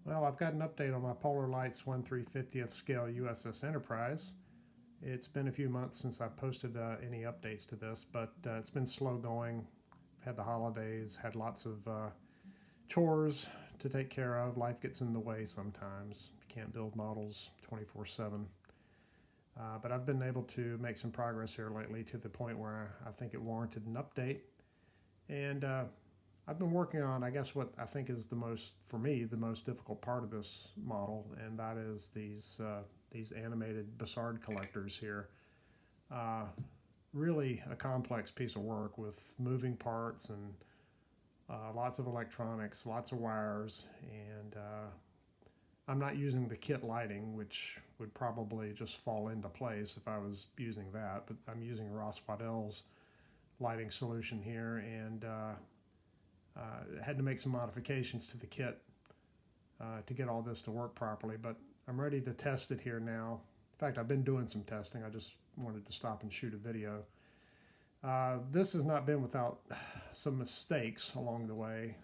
Well, I've got an update on my Polar Lights 1/350th scale USS Enterprise. It's been a few months since I posted any updates to this, but it's been slow going. Had the holidays, had lots of chores to take care of. Life gets in the way sometimes. You can't build models 24/7. But I've been able to make some progress here lately to the point where I think it warranted an update. And I've been working on, I guess, what I think is the most, for me, the most difficult part of this model, and that is these animated Bussard collectors here. Uh, Really a complex piece of work with moving parts and lots of electronics, lots of wires, and I'm not using the kit lighting, which would probably just fall into place if I was using that, but I'm using Ross Waddell's lighting solution here, and had to make some modifications to the kit to get all this to work properly, but I'm ready to test it here now. In fact, I've been doing some testing. I just wanted to stop and shoot a video. This has not been without some mistakes along the way.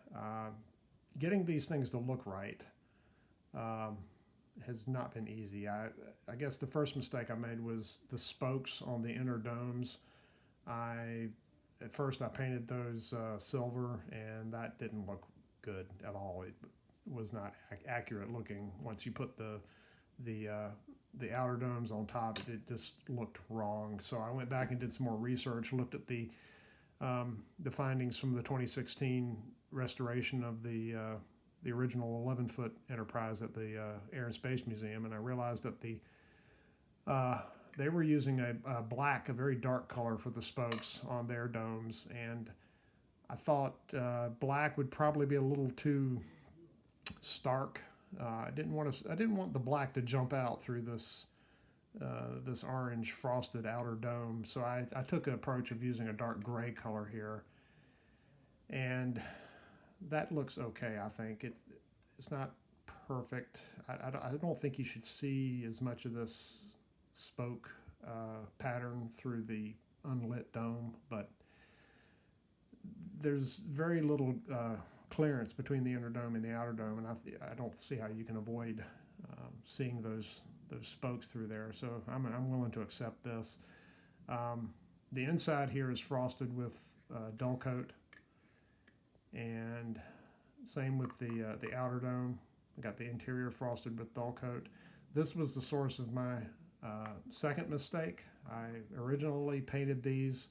Getting these things to look right um, has not been easy. I guess the first mistake I made was the spokes on the inner domes. I At first I painted those silver, and that didn't look good at all. It was not accurate looking. Once you put the uh, the outer domes on top, it just looked wrong. So I went back and did some more research, looked at the findings from the 2016 restoration of the original 11-foot Enterprise at the Air and Space Museum, and I realized that uh, they were using a black, a very dark color for the spokes on their domes, and I thought black would probably be a little too stark. I didn't want the black to jump out through this orange frosted outer dome. So I took an approach of using a dark gray color here, and that looks okay. I think it's not perfect. I don't think you should see as much of this spoke pattern through the unlit dome, but there's very little clearance between the inner dome and the outer dome, and I don't see how you can avoid seeing those spokes through there. So I'm willing to accept this. Um, the inside here is frosted with dull coat, and same with the outer dome. I got the interior frosted with dull coat. This was the source of my second mistake. I originally painted these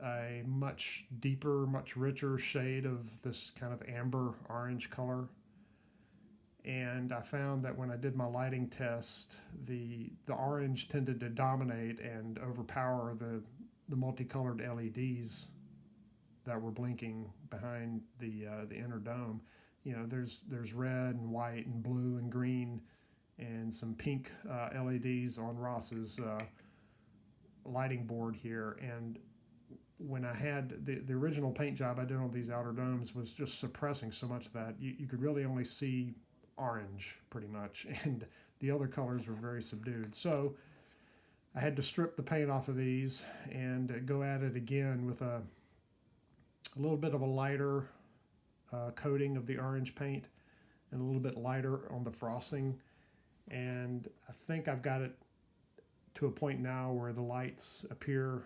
a much deeper, much richer shade of this kind of amber orange color. And I found that when I did my lighting test, the orange tended to dominate and overpower the multicolored LEDs that were blinking behind the inner dome. You know, there's red and white and blue and green and some pink LEDs on Ross's lighting board here. And when I had the original paint job I did on these outer domes was just suppressing so much of that. You could really only see orange pretty much, and the other colors were very subdued. So I had to strip the paint off of these and go at it again with a little bit of a lighter coating of the orange paint and a little bit lighter on the frosting. And I think I've got it to a point now where the lights appear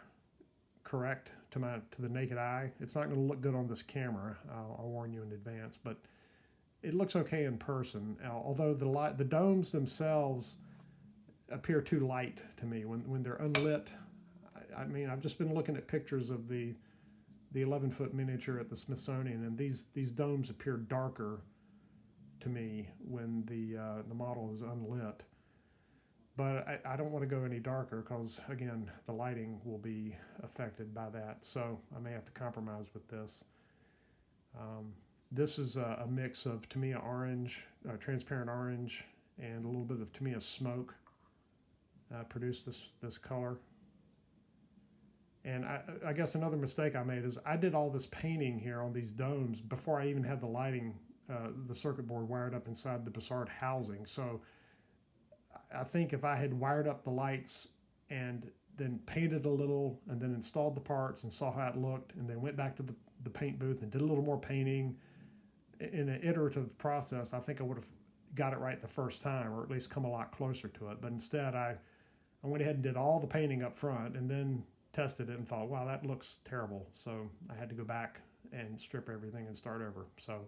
correct to the naked eye. It's not going to look good on this camera. I'll warn you in advance, but it looks okay in person. Although the domes themselves appear too light to me when they're unlit. I mean, I've just been looking at pictures of the 11-foot miniature at the Smithsonian, and these domes appear darker to me when the model is unlit. But I don't want to go any darker because, again, the lighting will be affected by that. So I may have to compromise with this. This is a mix of Tamiya orange, transparent orange, and a little bit of Tamiya smoke produced this color. And I guess another mistake I made is I did all this painting here on these domes before I even had the lighting, the circuit board wired up inside the Bussard housing. So I think if I had wired up the lights and then painted a little and then installed the parts and saw how it looked and then went back to the paint booth and did a little more painting in an iterative process, I think I would have got it right the first time, or at least come a lot closer to it. But instead, I went ahead and did all the painting up front and then tested it and thought, wow, that looks terrible. So I had to go back and strip everything and start over. So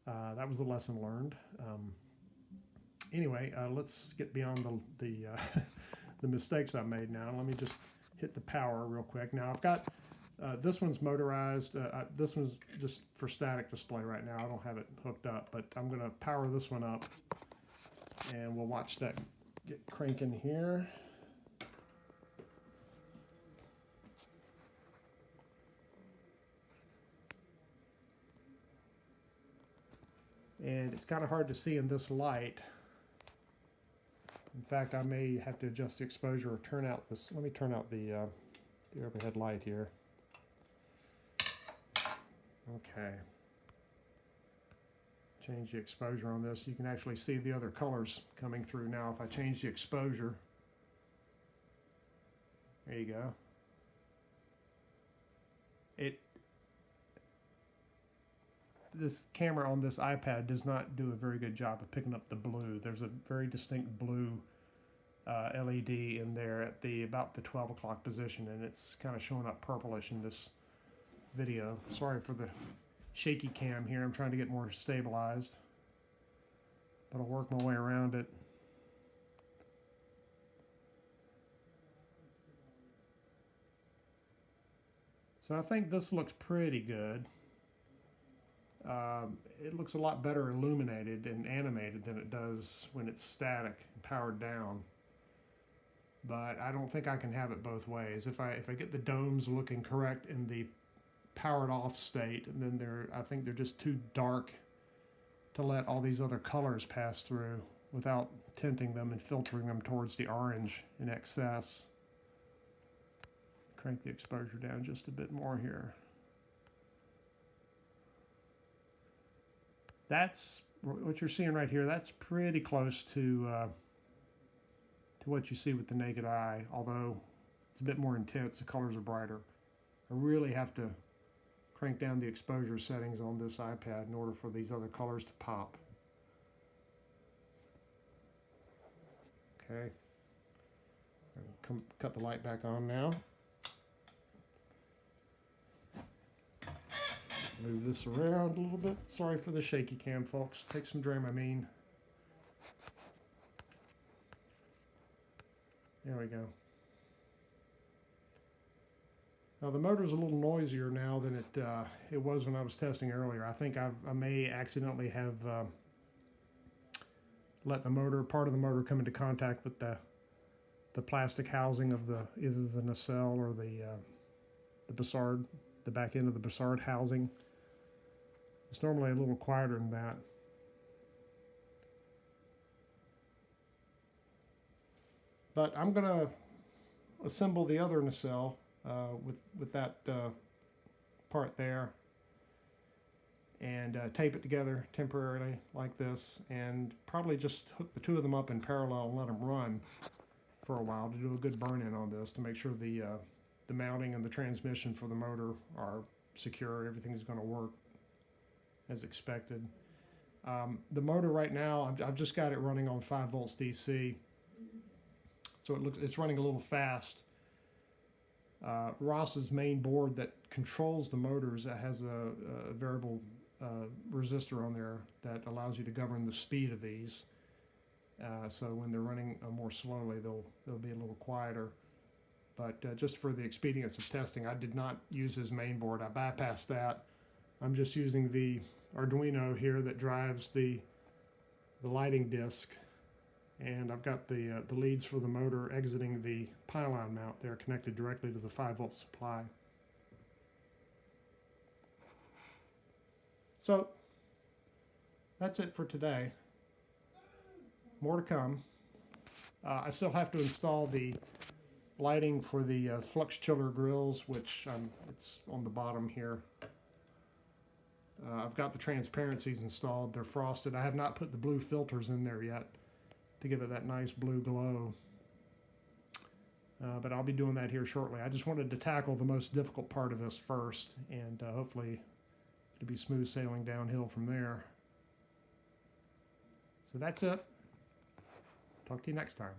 that was the lesson learned. Anyway, let's get beyond the mistakes I made now. Let me just hit the power real quick. Now I've got this one's motorized. This one's just for static display right now. I don't have it hooked up, but I'm going to power this one up, and we'll watch that get cranking here. And it's kind of hard to see in this light. In fact, I may have to adjust the exposure or turn out this. Let me turn out the overhead light here. Okay. Change the exposure on this. You can actually see the other colors coming through now. If I change the exposure, there you go. This camera on this iPad does not do a very good job of picking up the blue. There's a very distinct blue LED in there at about the 12 o'clock position, and it's kind of showing up purplish in this video. Sorry for the shaky cam here. I'm trying to get more stabilized, but I'll work my way around it. So I think this looks pretty good. It looks a lot better illuminated and animated than it does when it's static and powered down. But I don't think I can have it both ways. If I get the domes looking correct in the powered off state, and then I think they're just too dark to let all these other colors pass through without tinting them and filtering them towards the orange in excess. Crank the exposure down just a bit more here. That's what you're seeing right here. That's pretty close to what you see with the naked eye, although it's a bit more intense. The colors are brighter. I really have to crank down the exposure settings on this iPad in order for these other colors to pop. Okay. Cut the light back on now. Move this around a little bit. Sorry for the shaky cam, folks. Take some Dramamine. There we go. Now the motor's a little noisier now than it was when I was testing earlier. I think I may accidentally have let part of the motor come into contact with the plastic housing of either the nacelle or the Bussard, the back end of the Bussard housing. It's normally a little quieter than that. But I'm going to assemble the other nacelle with that part there and tape it together temporarily like this, and probably just hook the two of them up in parallel and let them run for a while to do a good burn-in on this to make sure the mounting and the transmission for the motor are secure. Everything's going to work as expected. The motor right now, I've just got it running on 5 volts DC, so it's running a little fast. Ross's main board that controls the motors has a variable resistor on there that allows you to govern the speed of these. So when they're running more slowly, they'll be a little quieter. But just for the expedience of testing, I did not use his main board. I bypassed that. I'm just using the Arduino here that drives the lighting disc, and I've got the leads for the motor exiting the pylon mount there, connected directly to the 5 volt supply. So that's it for today. More to come. I still have to install the lighting for the flux chiller grills, which it's on the bottom here. I've got the transparencies installed. They're frosted. I have not put the blue filters in there yet to give it that nice blue glow. But I'll be doing that here shortly. I just wanted to tackle the most difficult part of this first, and hopefully it'll be smooth sailing downhill from there. So that's it. Talk to you next time.